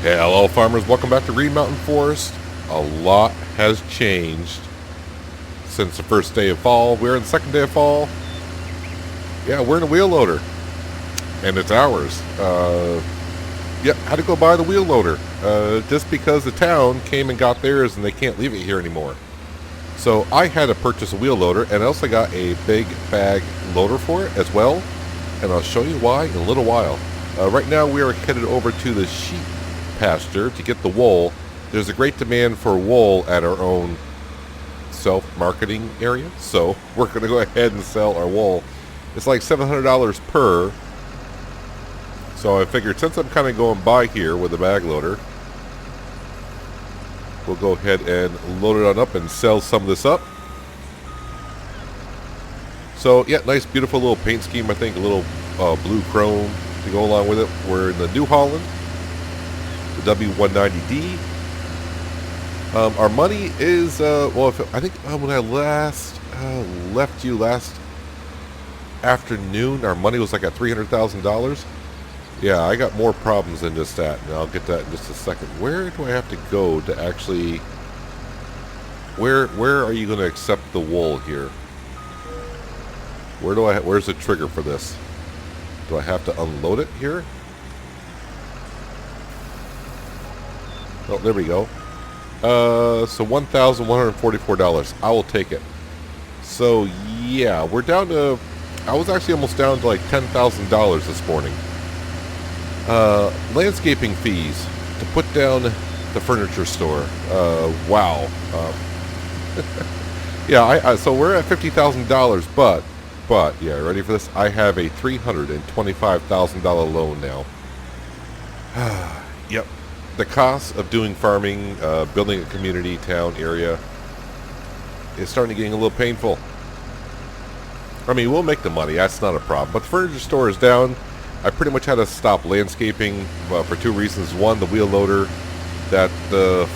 Hey, hello farmers, welcome back to Green Mountain Forest. A lot has changed since the first day of fall. We're in the second day of fall. Yeah, we're in a wheel loader. And it's ours. Had to go buy the wheel loader. Just because the town came and got theirs and they can't leave it here anymore. So I had to purchase a wheel loader, and I also got a big bag loader for it as well. And I'll show you why in a little while. Right now we are headed over to the sheep pasture to get the wool. There's a great demand for wool at our own self-marketing area, so we're going to go ahead and sell our wool. It's like $700 per. So I figured since I'm kind of going by here with a bag loader, we'll go ahead and load it on up and sell some of this up. So yeah, nice beautiful little paint scheme. I think a little blue chrome to go along with it. We're in the New Holland, the W190D. Our money is I think when I last left you last afternoon, our money was like at $300,000. Yeah, I got more problems than just that, and I'll get that in just a second. Where do I have to go to actually? Where are you going to accept the wool here? Where's the trigger for this? Do I have to unload it here? Oh, there we go. So $1,144. I will take it. So yeah, we're down to. I was actually almost down to like $10,000 this morning. Landscaping fees to put down the furniture store. Wow. Yeah, so we're at $50,000, but yeah, ready for this? I have a $325,000 loan now. Yep. The cost of doing farming, building a community, town, area, is starting to get a little painful. I mean, we'll make the money. That's not a problem. But the furniture store is down. I pretty much had to stop landscaping for two reasons. One, the wheel loader, that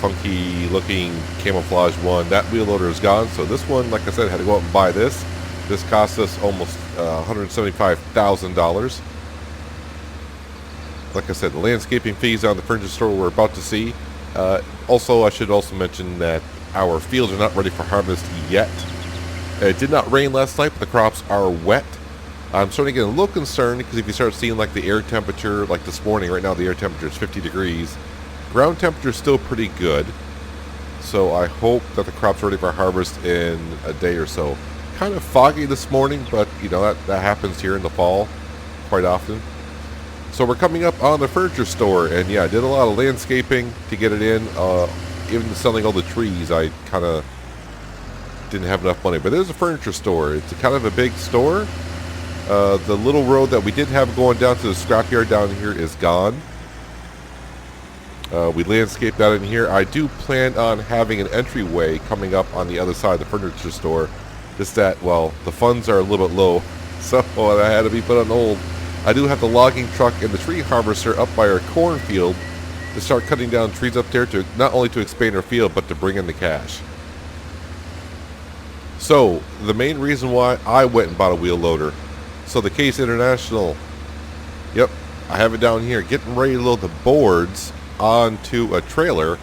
funky-looking camouflage one, that wheel loader is gone. So this one, like I said, had to go out and buy this. This cost us almost $175,000. Like I said, the landscaping fees on the furniture store we're about to see. Also, I should also mention that our fields are not ready for harvest yet. It did not rain last night, but the crops are wet. I'm starting to get a little concerned because if you start seeing like the air temperature, like this morning, right now the air temperature is 50 degrees. Ground temperature is still pretty good. So I hope that the crops are ready for harvest in a day or so. Kind of foggy this morning, but you know, that happens here in the fall quite often. So we're coming up on the furniture store, and yeah, I did a lot of landscaping to get it in. Even selling all the trees, I kind of didn't have enough money. But there's a furniture store. It's kind of a big store. The little road that we did have going down to the scrapyard down here is gone. We landscaped that in here. I do plan on having an entryway coming up on the other side of the furniture store. Just that, well, the funds are a little bit low, so that had to be put on hold. I do have the logging truck and the tree harvester up by our cornfield to start cutting down trees up there to not only to expand our field, but to bring in the cash. So, the main reason why I went and bought a wheel loader. So the Case International, yep, I have it down here, getting ready to load the boards onto a trailer.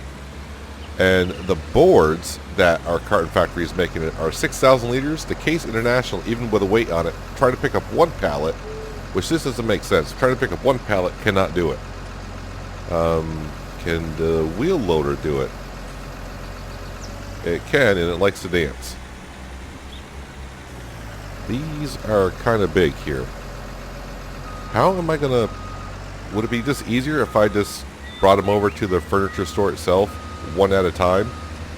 And the boards that our carton factory is making it are 6,000 liters. The Case International, even with a weight on it, trying to pick up one pallet, which this doesn't make sense. Trying to pick up one pallet cannot do it. Can the wheel loader do it? It can, and it likes to dance. These are kind of big here. How am I gonna... Would it be just easier if I just brought them over to the furniture store itself, one at a time?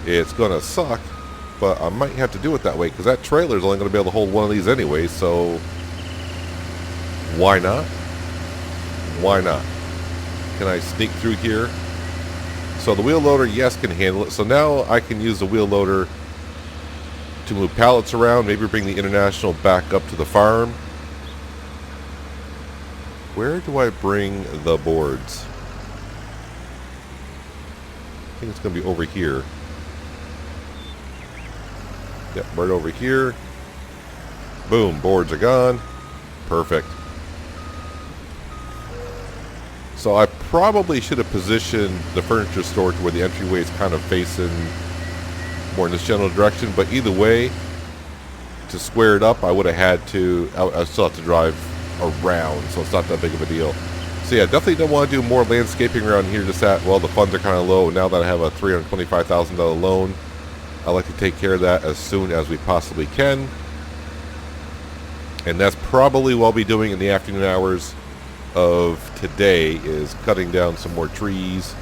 It's gonna suck, but I might have to do it that way, because that trailer is only gonna be able to hold one of these anyway, so... Why not? Why not? Can I sneak through here? So the wheel loader, yes, can handle it. So now I can use the wheel loader to move pallets around, maybe bring the International back up to the farm. Where do I bring the boards? I think it's going to be over here. Yep, right over here. Boom, boards are gone. Perfect. So I probably should have positioned the furniture store to where the entryway is kind of facing more in this general direction. But either way, to square it up, I would have had to, I still have to drive around, so it's not that big of a deal. So yeah, definitely don't want to do more landscaping around here, just that, well, the funds are kind of low. Now that I have a $325,000 loan, I like to take care of that as soon as we possibly can. And that's probably what I'll be doing in the afternoon hours of today, is cutting down some more trees.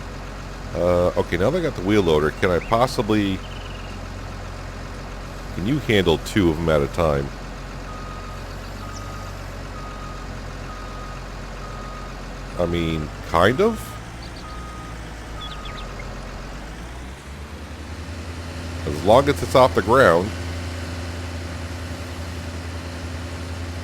Okay, now that I got the wheel loader, can I possibly... Can you handle 2 of them at a time? I mean, kind of. As long as it's off the ground.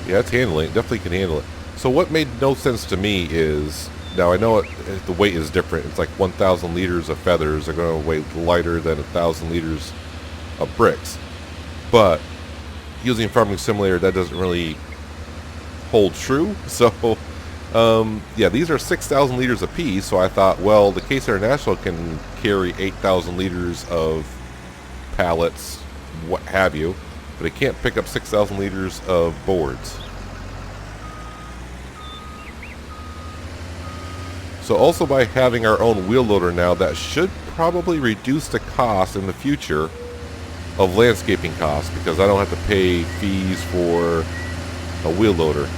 Yeah, it's handling it. Definitely can handle it. So what made no sense to me is, now I know the weight is different. It's like 1,000 liters of feathers are going to weigh lighter than 1,000 liters of bricks. But using Farming Simulator, that doesn't really hold true. So, yeah, these are 6,000 liters apiece. So I thought, well, the Case International can carry 8,000 liters of pallets, what have you, but it can't pick up 6,000 liters of boards. So also by having our own wheel loader now, that should probably reduce the cost in the future of landscaping costs, because I don't have to pay fees for a wheel loader.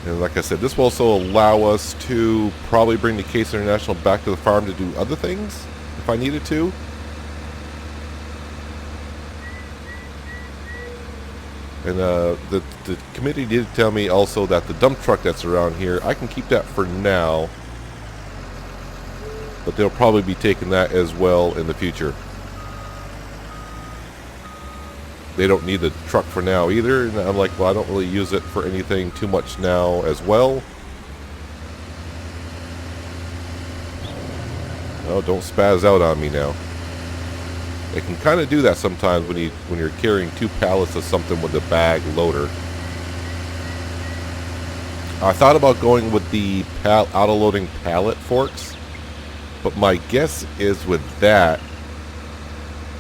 And like I said, this will also allow us to probably bring the Case International back to the farm to do other things if I needed to. And the committee did tell me also that the dump truck that's around here, I can keep that for now. But they'll probably be taking that as well in the future. They don't need the truck for now either. And I'm like, well, I don't really use it for anything too much now as well. Oh, don't spaz out on me now. They can kind of do that sometimes when you're carrying 2 pallets of something with a bag loader. I thought about going with the auto-loading pallet forks, but my guess is with that,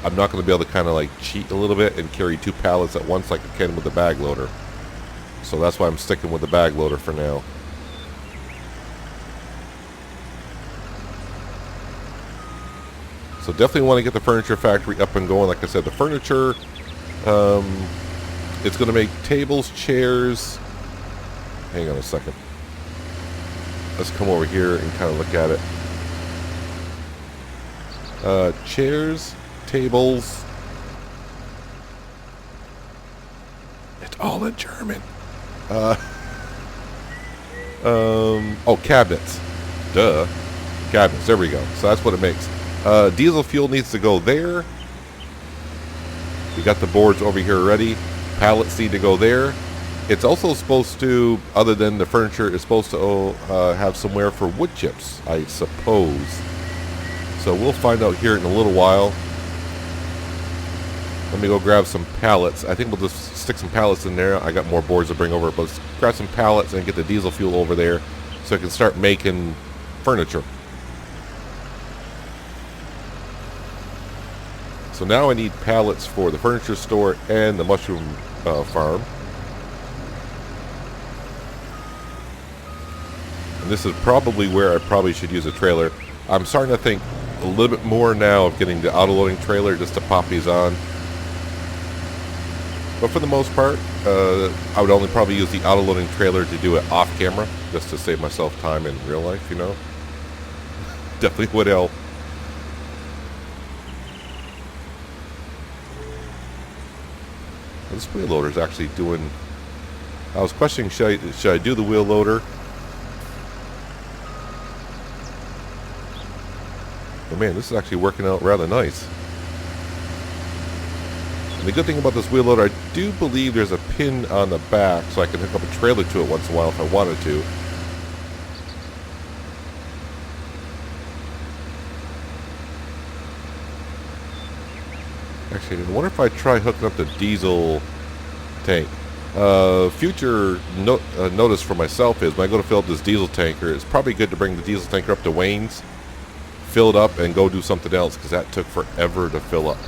I'm not going to be able to kind of like cheat a little bit and carry 2 pallets at once like I can with the bag loader. So that's why I'm sticking with the bag loader for now. So definitely want to get the furniture factory up and going. Like I said, the furniture, it's going to make tables, chairs. Hang on a second. Let's come over here and kind of look at it. Chairs, tables. It's all in German. Oh, cabinets. Duh. Cabinets. There we go. So that's what it makes. Diesel fuel needs to go there. We got the boards over here already. Pallets need to go there. It's also supposed to, other than the furniture, it's supposed to have somewhere for wood chips, I suppose. So we'll find out here in a little while. Let me go grab some pallets. I think we'll just stick some pallets in there. I got more boards to bring over, but let's grab some pallets and get the diesel fuel over there so I can start making furniture. So now I need pallets for the furniture store and the mushroom farm. And this is probably where I probably should use a trailer. I'm starting to think a little bit more now of getting the auto-loading trailer just to pop these on. But for the most part, I would only probably use the auto-loading trailer to do it off camera, just to save myself time in real life, you know. Definitely would help. This wheel loader is actually doing... I was questioning, should I do the wheel loader? But man, this is actually working out rather nice. And the good thing about this wheel loader, I do believe there's a pin on the back so I can hook up a trailer to it once in a while if I wanted to. Actually, I wonder if I try hooking up the diesel tank. Future notice for myself is when I go to fill up this diesel tanker, it's probably good to bring the diesel tanker up to Wayne's, fill it up, and go do something else, because that took forever to fill up.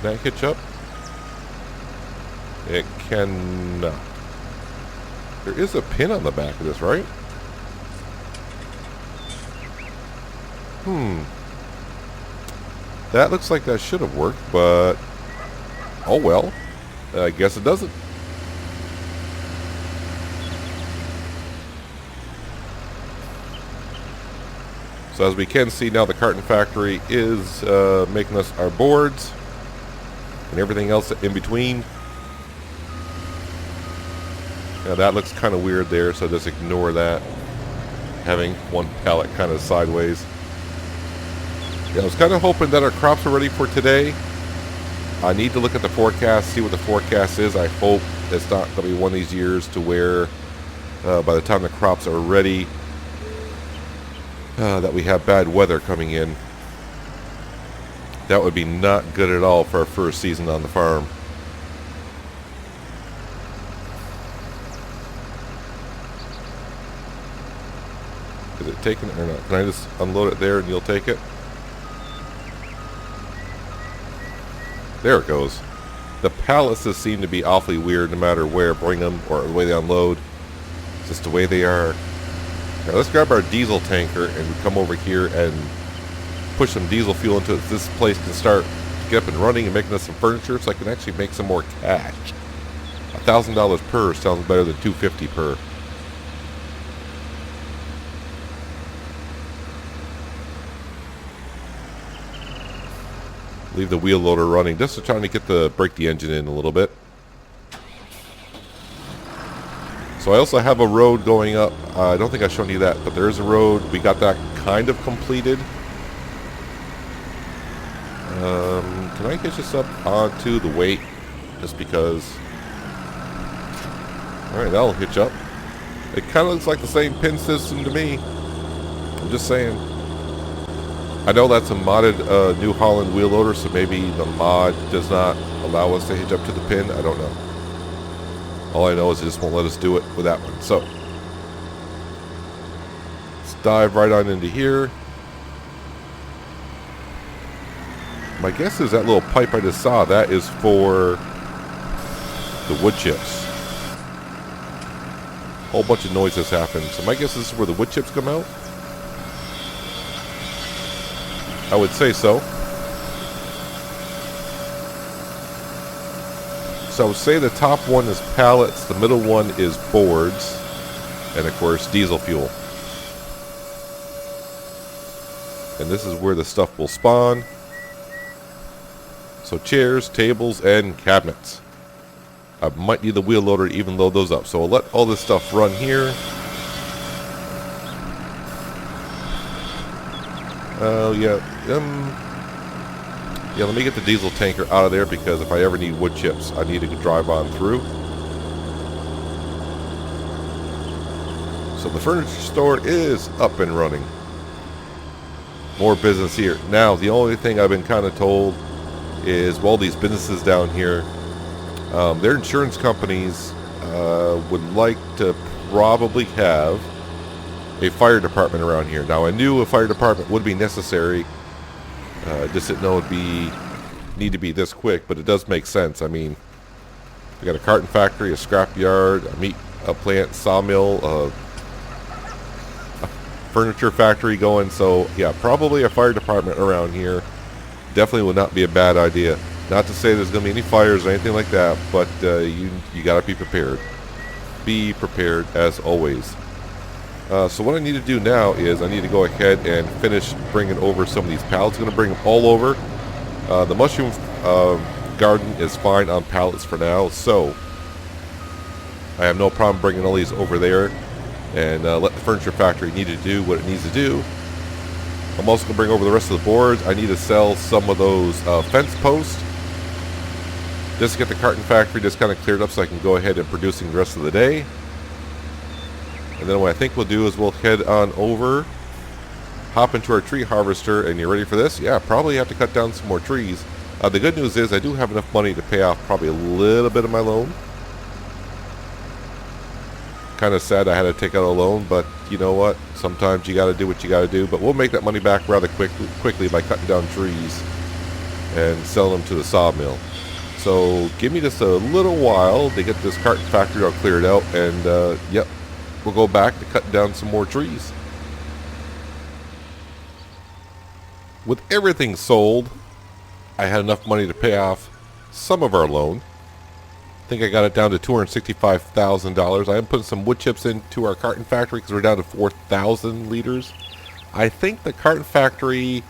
Can I hitch up? It cannot. There is a pin on the back of this, right? That looks like that should have worked, but oh well. I guess it doesn't. So as we can see now, the carton factory is making us our boards and everything else in between. Now that looks kind of weird there, so just ignore that. Having one pallet kind of sideways. Yeah, I was kind of hoping that our crops are ready for today. I need to look at the forecast, see what the forecast is. I hope it's not going to be one of these years to where by the time the crops are ready, that we have bad weather coming in. That would be not good at all for our first season on the farm. Is it taken or not? Can I just unload it there and you'll take it? There it goes. The pallets just seem to be awfully weird no matter where I bring them or the way they unload. It's just the way they are. Now let's grab our diesel tanker and come over here and push some diesel fuel into it. This place can start to get up and running and making us some furniture, so I can actually make some more cash. $1,000 per sounds better than $250 per. Leave the wheel loader running just to try to get break the engine in a little bit. So I also have a road going up. I don't think I've shown you that, but there is a road. We got that kind of completed. Can I hitch this up onto the weight? Just because. Alright, that'll hitch up. It kind of looks like the same pin system to me. I'm just saying. I know that's a modded New Holland wheel loader, so maybe the mod does not allow us to hitch up to the pin. I don't know. All I know is it just won't let us do it with that one. So, let's dive right on into here. My guess is that little pipe I just saw, that is for the wood chips. A whole bunch of noise has happened. So my guess is where the wood chips come out. I would say so. So I would say the top one is pallets, the middle one is boards, and of course diesel fuel. And this is where the stuff will spawn. So chairs, tables, and cabinets. I might need the wheel loader to even load those up. So I'll let all this stuff run here. Yeah, let me get the diesel tanker out of there, because if I ever need wood chips, I need to drive on through. So the furniture store is up and running. More business here. Now, the only thing I've been kind of told is, well, these businesses down here, their insurance companies would like to probably have a fire department around here. Now, I knew a fire department would be necessary. Just didn't know it'd need to be this quick, but it does make sense. I mean, we got a carton factory, a scrap yard, a meat plant, sawmill, a furniture factory going. So yeah, probably a fire department around here definitely would not be a bad idea. Not to say there's going to be any fires or anything like that, but you got to be prepared. Be prepared as always. So what I need to do now is I need to go ahead and finish bringing over some of these pallets. I'm going to bring them all over. The mushroom garden is fine on pallets for now, so I have no problem bringing all these over there and let the furniture factory need to do what it needs to do. I'm also going to bring over the rest of the boards. I need to sell some of those fence posts just to get the carton factory just kind of cleared up so I can go ahead and producing the rest of the day. And then what I think we'll do is we'll head on over, hop into our tree harvester, and you ready for this? Yeah, probably have to cut down some more trees. The good news is I do have enough money to pay off probably a little bit of my loan. Kind of sad I had to take out a loan, but you know what? Sometimes you got to do what you got to do. But we'll make that money back rather quickly by cutting down trees and selling them to the sawmill. So give me just a little while to get this carton factory all cleared out, and yep, we'll go back to cutting down some more trees. With everything sold, I had enough money to pay off some of our loan. I think I got it down to $265,000. I am putting some wood chips into our carton factory because we're down to 4,000 liters. I think the carton factory,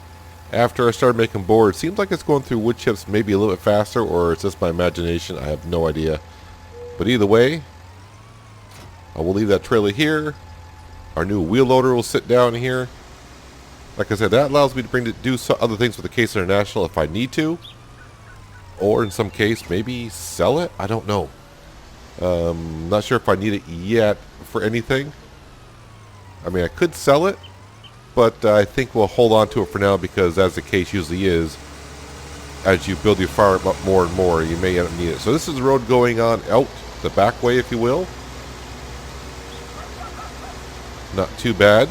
after I started making boards, seems like it's going through wood chips maybe a little bit faster, or it's just my imagination. I have no idea. But either way, I will leave that trailer here. Our new wheel loader will sit down here. Like I said, that allows me to do other things with the Case International if I need to. Or in some case, maybe sell it? I don't know. Not sure if I need it yet for anything. I mean, I could sell it, but I think we'll hold on to it for now because, as the case usually is, as you build your farm up more and more, you may end up needing it. So this is the road going on out the back way, if you will. Not too bad.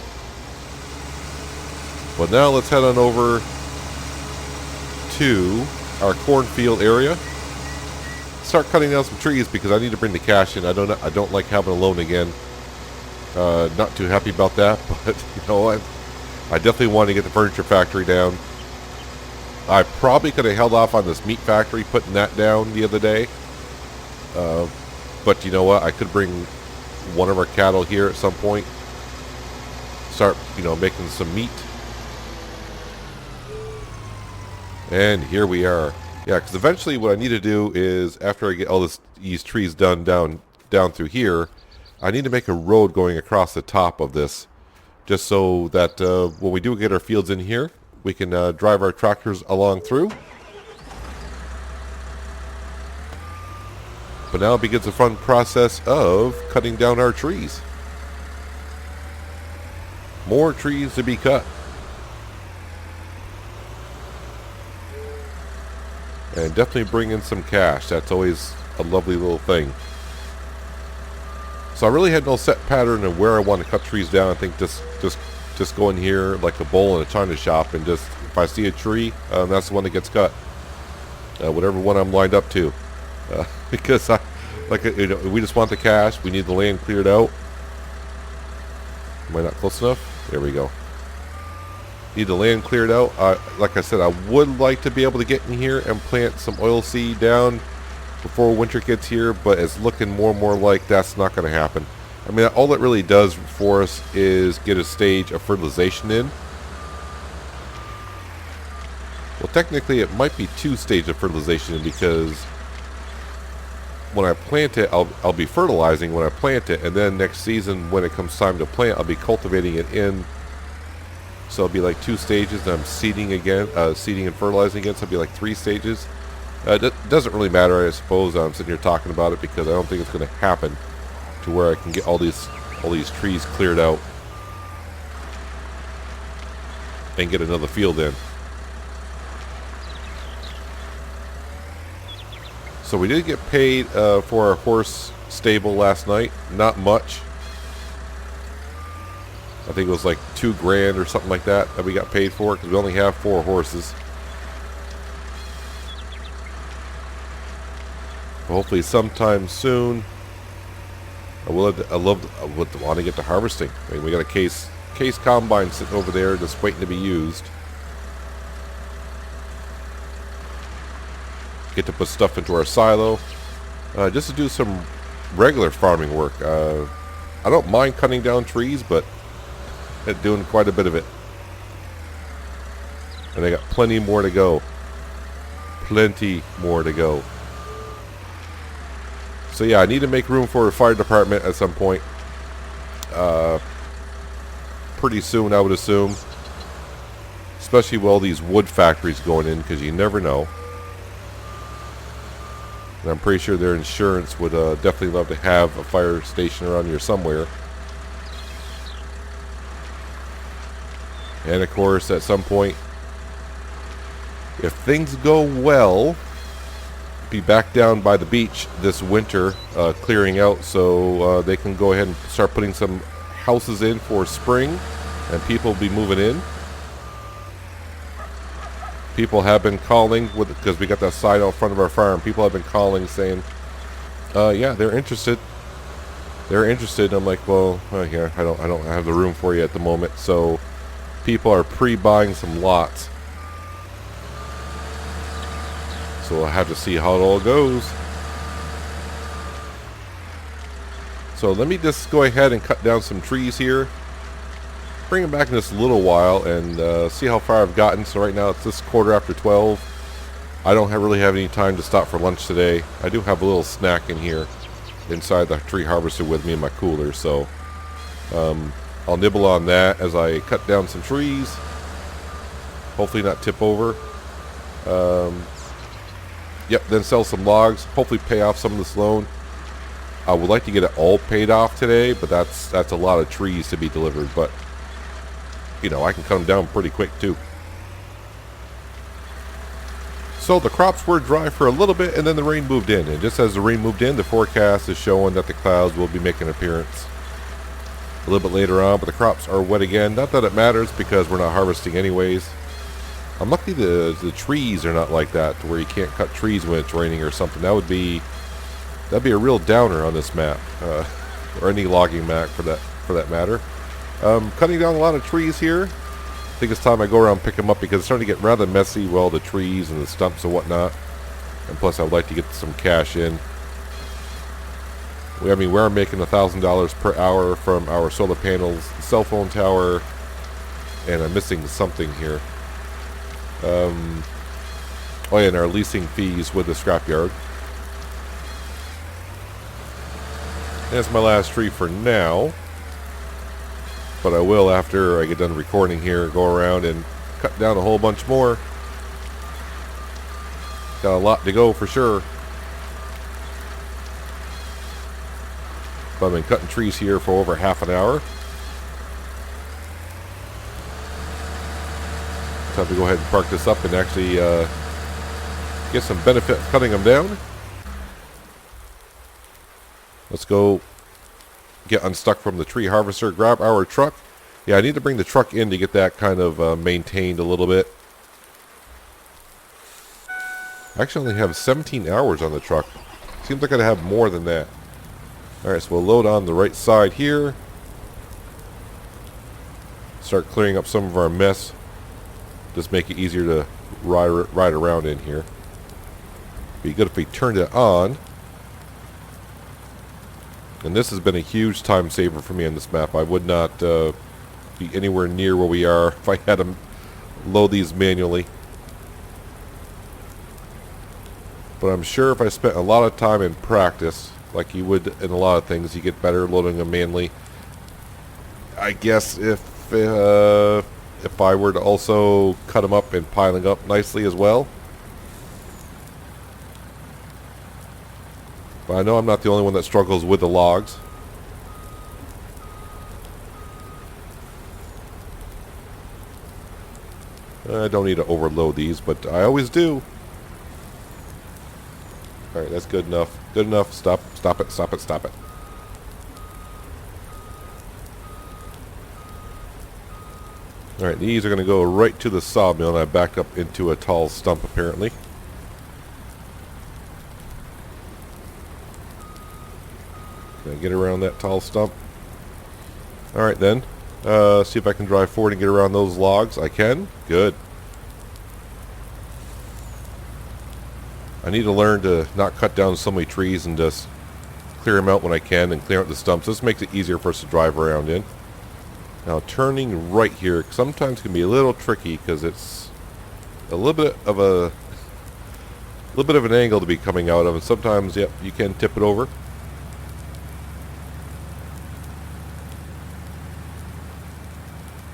But now let's head on over to our cornfield area. Start cutting down some trees because I need to bring the cash in. I don't like having a loan again. Not too happy about that, but you know what? I definitely want to get the furniture factory down. I probably could have held off on this meat factory, putting that down the other day. But you know what? I could bring one of our cattle here at some point. Start, making some meat. And here we are. Yeah, because eventually what I need to do is, after I get all these trees done down through here, I need to make a road going across the top of this, just so that when we do get our fields in here, we can drive our tractors along through. But now begins the fun process of cutting down our trees. More trees to be cut. And definitely bring in some cash. That's always a lovely little thing. So I really had no set pattern of where I want to cut trees down. I think just go in here like a bowl in a china shop, and just, if I see a tree, that's the one that gets cut. Whatever one I'm lined up to. Because we just want the cash. We need the land cleared out. Am I not close enough? There we go. Need the land cleared out. Like I said, I would like to be able to get in here and plant some oilseed down before winter gets here, but it's looking more and more like that's not going to happen. I mean, all it really does for us is get a stage of fertilization in. Well, technically, it might be 2 stages of fertilization in, because when I plant it, I'll be fertilizing when I plant it, and then next season when it comes time to plant, I'll be cultivating it in. So it'll be like 2 stages, and I'm seeding again, seeding and fertilizing again, so it'll be like 3 stages. It doesn't really matter, I suppose. I'm sitting here talking about it because I don't think it's going to happen to where I can get all these trees cleared out and get another field in. So we did get paid for our horse stable last night. Not much. I think it was like $2,000 or something like that we got paid for, because we only have 4 horses. But hopefully sometime soon. I would want to get to harvesting. I mean, we got a case combine sitting over there just waiting to be used. Get to put stuff into our silo, just to do some regular farming work. I don't mind cutting down trees, but doing quite a bit of it. And I got plenty more to go. Plenty more to go. So yeah, I need to make room for a fire department at some point. Pretty soon, I would assume. Especially with all these wood factories going in, because you never know. And I'm pretty sure their insurance would definitely love to have a fire station around here somewhere. And of course, at some point, If things go well, be back down by the beach this winter, clearing out, so they can go ahead and start putting some houses in for spring, and people will be moving in. People have been calling because we got that sign out front of our farm. People have been calling saying, yeah, they're interested. They're interested. I'm like, well, yeah, I don't have the room for you at the moment. So people are pre-buying some lots. So we'll have to see how it all goes. So let me just go ahead and cut down some trees here. Bring them back in just a little while and see how far I've gotten. So right now it's just 12:15. I don't really have any time to stop for lunch today. I do have a little snack in here inside the tree harvester with me in my cooler. So I'll nibble on that as I cut down some trees. Hopefully not tip over. Yep, then sell some logs. Hopefully pay off some of this loan. I would like to get it all paid off today, but that's a lot of trees to be delivered. But you know, I can cut them down pretty quick too. So the crops were dry for a little bit, and then the rain moved in. And just as the rain moved in, the forecast is showing that the clouds will be making an appearance a little bit later on. But the crops are wet again. Not that it matters because we're not harvesting anyways. I'm lucky the trees are not like that, to where you can't cut trees when it's raining or something. That'd be a real downer on this map, or any logging map for that matter. Cutting down a lot of trees here. I think it's time I go around and pick them up because it's starting to get rather messy with all the trees and the stumps and whatnot. And plus I would like to get some cash in. We're making $1,000 per hour from our solar panels, cell phone tower, and I'm missing something here. Oh yeah, and our leasing fees with the scrapyard. That's my last tree for now. But I will, after I get done recording here, go around and cut down a whole bunch more. Got a lot to go for sure. But I've been cutting trees here for over half an hour. Time to go ahead and park this up and actually get some benefit of cutting them down. Let's go get unstuck from the tree harvester, grab our truck. Yeah, I need to bring the truck in to get that kind of maintained a little bit. I actually only have 17 hours on the truck. Seems like I'd have more than that. Alright, so we'll load on the right side here. Start clearing up some of our mess. Just make it easier to ride around in here. Be good if we turned it on. And this has been a huge time saver for me on this map. I would not be anywhere near where we are if I had to load these manually. But I'm sure if I spent a lot of time in practice, like you would in a lot of things, you get better loading them manually. I guess if I were to also cut them up and piling up nicely as well. But I know I'm not the only one that struggles with the logs. I don't need to overload these, but I always do. Alright, that's good enough. Good enough. Stop it, stop it, stop it. Alright, these are going to go right to the sawmill, and I backed up into a tall stump apparently. Can I get around that tall stump? Alright then. See if I can drive forward and get around those logs. I can. Good. I need to learn to not cut down so many trees and just clear them out when I can and clear out the stumps. This makes it easier for us to drive around in. Now turning right here sometimes can be a little tricky because it's a little bit of an angle to be coming out of, and sometimes, yep, you can tip it over.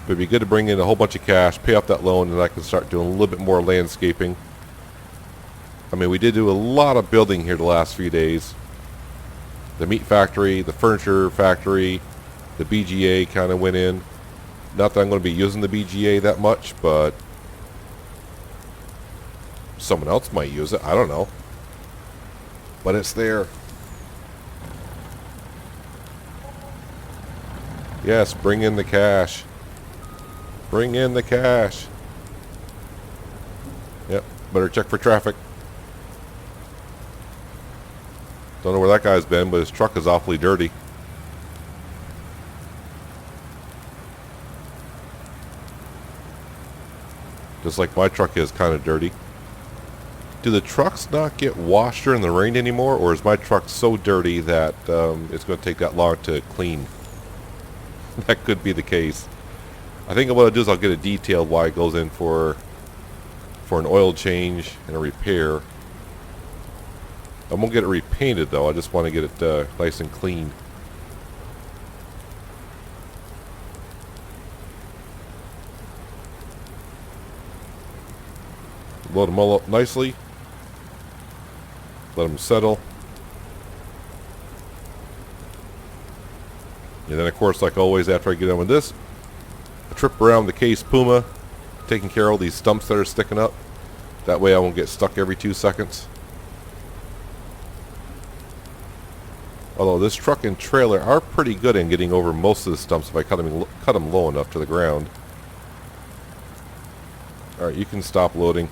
But it'd be good to bring in a whole bunch of cash, pay off that loan, and I can start doing a little bit more landscaping. I mean, we did do a lot of building here the last few days. The meat factory, the furniture factory, the BGA kind of went in. Not that I'm going to be using the BGA that much, but Someone else might use it. I don't know. But it's there. Yes, bring in the cash. Bring in the cash. Yep, better check for traffic. Don't know where that guy's been, but his truck is awfully dirty. Just like my truck is kind of dirty. Do the trucks not get washed during the rain anymore, or is my truck so dirty that it's going to take that long to clean? That could be the case. I think what I'll do is I'll get a detail why it goes in for an oil change and a repair. I won't get it repainted though. I just want to get it nice and clean. Load them all up nicely. Let them settle. And then of course, like always, after I get done with this, a trip around the Case Puma, taking care of all these stumps that are sticking up. That way I won't get stuck every 2 seconds. Although this truck and trailer are pretty good in getting over most of the stumps if I cut them low enough to the ground. Alright, you can stop loading.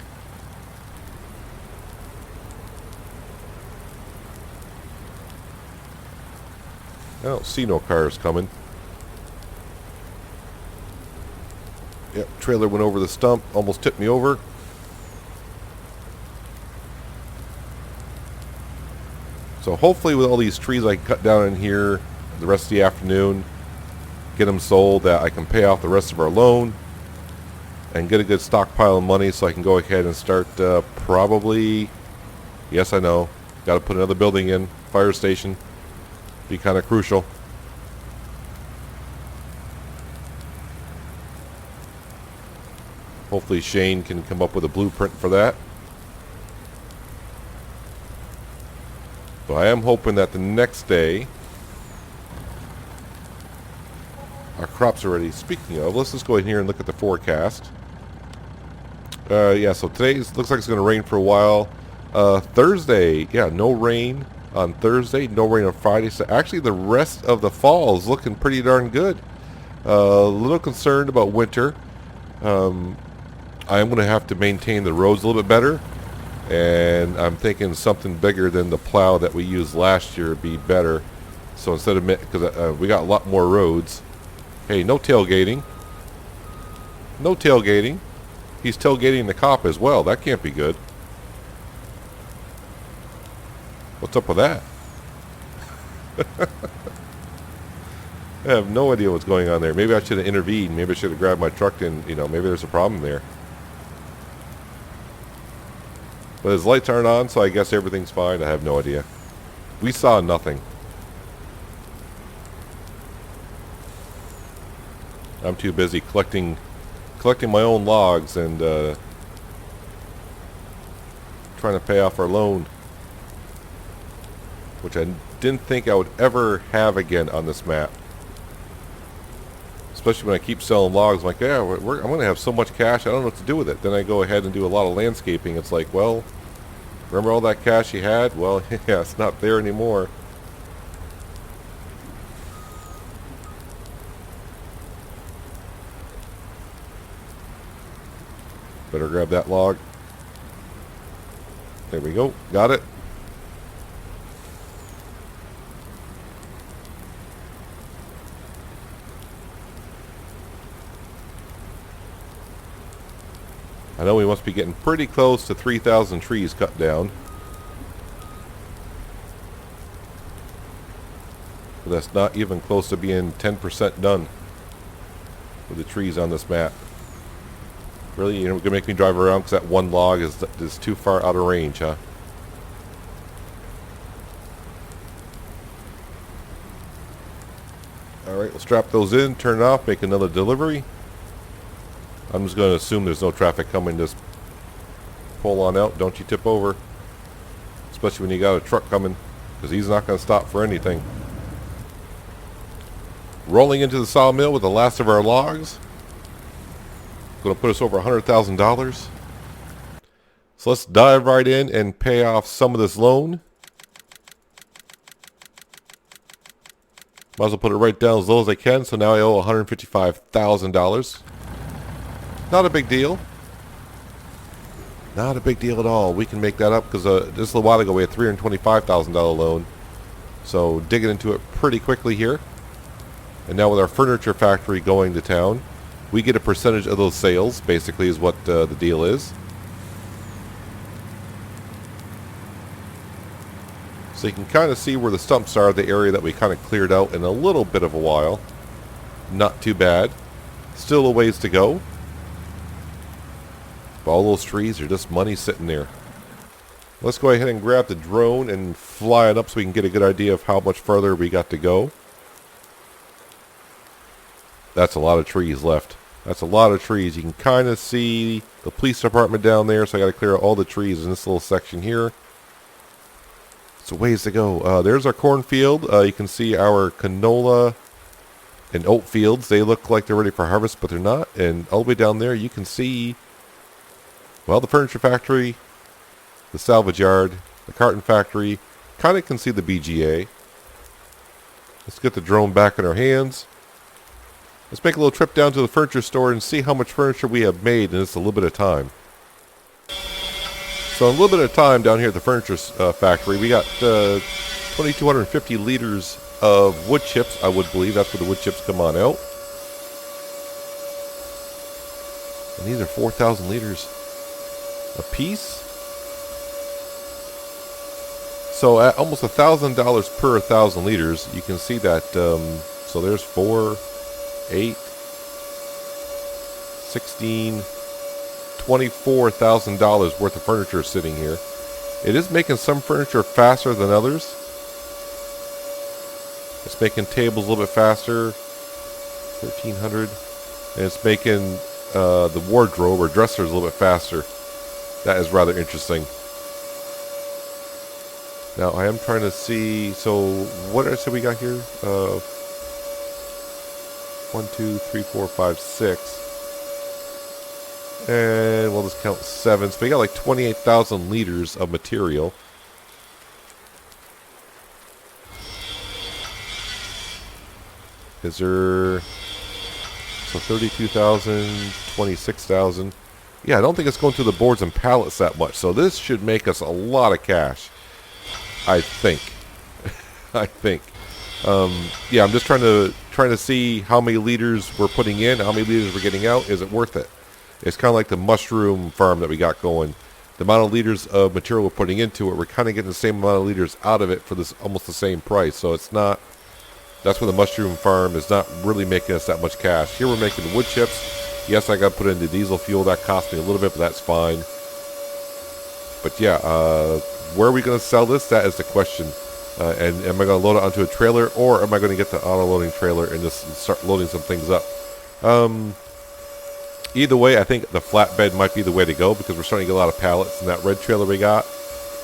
I don't see no cars coming. Yep, trailer went over the stump, almost tipped me over. So hopefully with all these trees I can cut down in here the rest of the afternoon, get them sold, that I can pay off the rest of our loan and get a good stockpile of money so I can go ahead and start probably, yes I know, got to put another building in, fire station, be kind of crucial. Hopefully Shane can come up with a blueprint for that. So I am hoping that the next day our crops are ready. Speaking of, let's just go in here and look at the forecast. Yeah, so today looks like it's going to rain for a while. Thursday, yeah, no rain on Thursday, no rain on Friday. So actually the rest of the fall is looking pretty darn good. A little concerned about winter. I am going to have to maintain the roads a little bit better. And I'm thinking something bigger than the plow that we used last year would be better. So instead of, because we got a lot more roads. Hey, no tailgating. No tailgating. He's tailgating the cop as well. That can't be good. What's up with that? I have no idea what's going on there. Maybe I should have intervened. Maybe I should have grabbed my truck and, maybe there's a problem there. But his lights aren't on, so I guess everything's fine. I have no idea. We saw nothing. I'm too busy collecting my own logs and trying to pay off our loan, which I didn't think I would ever have again on this map. Especially when I keep selling logs, I'm like, yeah, I'm going to have so much cash, I don't know what to do with it. Then I go ahead and do a lot of landscaping. It's like, well, remember all that cash you had? Well, yeah, it's not there anymore. Better grab that log. There we go. Got it. I know we must be getting pretty close to 3,000 trees cut down. But that's not even close to being 10% done with the trees on this map. Really? You're going to make me drive around because that one log is too far out of range, huh? Alright, we'll strap those in, turn it off, make another delivery. I'm just going to assume there's no traffic coming. Just pull on out. Don't you tip over. Especially when you got a truck coming, because he's not going to stop for anything. Rolling into the sawmill with the last of our logs. Going to put us over $100,000. So let's dive right in and pay off some of this loan. Might as well put it right down as low as I can. So now I owe $155,000. Not a big deal. Not a big deal at all. We can make that up because just a little while ago we had $325,000 loan. So digging into it pretty quickly here. And now with our furniture factory going to town, we get a percentage of those sales, basically is what the deal is. So you can kind of see where the stumps are, the area that we kind of cleared out in a little bit of a while. Not too bad. Still a ways to go. But all those trees are just money sitting there. Let's go ahead and grab the drone and fly it up so we can get a good idea of how much further we got to go. That's a lot of trees left. That's a lot of trees. You can kind of see the police department down there, so I got to clear out all the trees in this little section here. It's a ways to go. There's our cornfield. You can see our canola and oat fields. They look like they're ready for harvest, but they're not. And all the way down there, you can see, well, the furniture factory, the salvage yard, the carton factory. Kind of can see the BGA. Let's get the drone back in our hands. Let's make a little trip down to the furniture store and see how much furniture we have made in just a little bit of time. So in a little bit of time down here at the furniture factory, we got 2,250 liters of wood chips, I would believe. That's where the wood chips come on out. And these are 4,000 liters a piece. So at almost $1,000 per 1,000 liters, you can see that. So there's 4, 8, 16, $24,000 worth of furniture sitting here. It is making some furniture faster than others. It's making tables a little bit faster, 1,300, and it's making the wardrobe or dressers a little bit faster. That is rather interesting. Now I am trying to see. So what did I say we got here? 1, 2, 3, 4, 5, 6. And we'll just count 7. So we got like 28,000 liters of material. Is there... So 32,000, 26,000. Yeah, I don't think it's going through the boards and pallets that much. So this should make us a lot of cash. I think. I think. Yeah, I'm just trying to see how many liters we're putting in, how many liters we're getting out. Is it worth it? It's kind of like the mushroom farm that we got going. The amount of liters of material we're putting into it, we're kind of getting the same amount of liters out of it for this almost the same price. So it's not. That's where the mushroom farm is not really making us that much cash. Here we're making the wood chips. Yes, I got to put in the diesel fuel. That cost me a little bit, but that's fine. But yeah, where are we going to sell this? That is the question. And am I going to load it onto a trailer, or am I going to get the auto-loading trailer and just start loading some things up? Either way, I think the flatbed might be the way to go because we're starting to get a lot of pallets in that red trailer we got.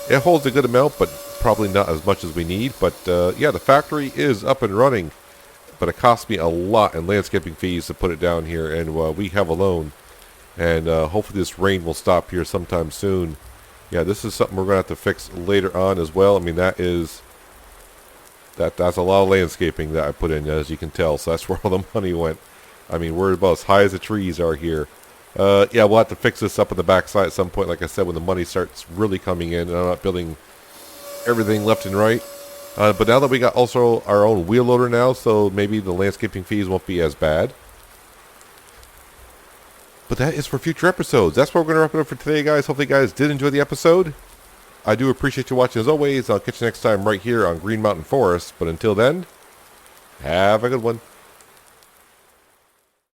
It holds a good amount, but probably not as much as we need. But yeah, the factory is up and running, but it cost me a lot in landscaping fees to put it down here, and we have a loan. And hopefully this rain will stop here sometime soon. Yeah, this is something we're going to have to fix later on as well. I mean, that's a lot of landscaping that I put in, as you can tell. So that's where all the money went. I mean, we're about as high as the trees are here. Yeah, we'll have to fix this up on the backside at some point, like I said, when the money starts really coming in and I'm not building everything left and right. But now that we got also our own wheel loader now, so maybe the landscaping fees won't be as bad. But that is for future episodes. That's where we're going to wrap it up for today, guys. Hopefully you guys did enjoy the episode. I do appreciate you watching as always. I'll catch you next time right here on Green Mountain Forest. But until then, have a good one.